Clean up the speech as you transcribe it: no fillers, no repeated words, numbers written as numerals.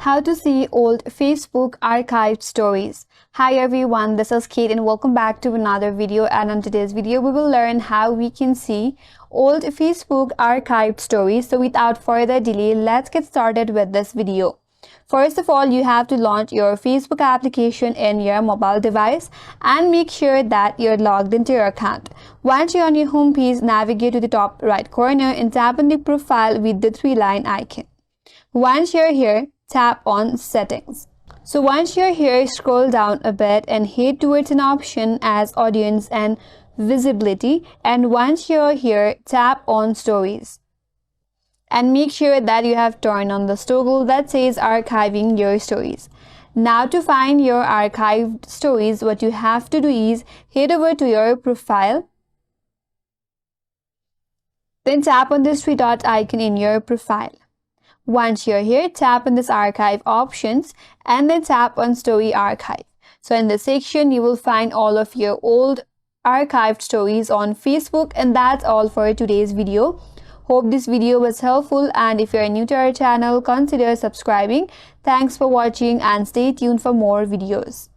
How to see old Facebook archived stories. Hi everyone, this is Kate and welcome back to another video, and on today's video we will learn how we can see old Facebook archived stories. So without further delay, let's get started with this video. First of all, you have to launch your Facebook application in your mobile device and make sure that you're logged into your account. Once you're on your home page, navigate to the top right corner and tap on the profile with the three-line icon. Once you're here, tap on Settings. So once you're here, scroll down a bit and head towards an option as Audience and Visibility. And once you're here, tap on Stories. And make sure that you have turned on the toggle that says Archiving Your Stories. Now to find your archived stories, what you have to do is head over to your profile. Then tap on this three dot icon in your profile. Once you're here, tap on this archive options and then tap on story archive. So in this section, you will find all of your old archived stories on Facebook, and that's all for today's video. Hope this video was helpful, and if you're new to our channel, consider subscribing. Thanks for watching and stay tuned for more videos.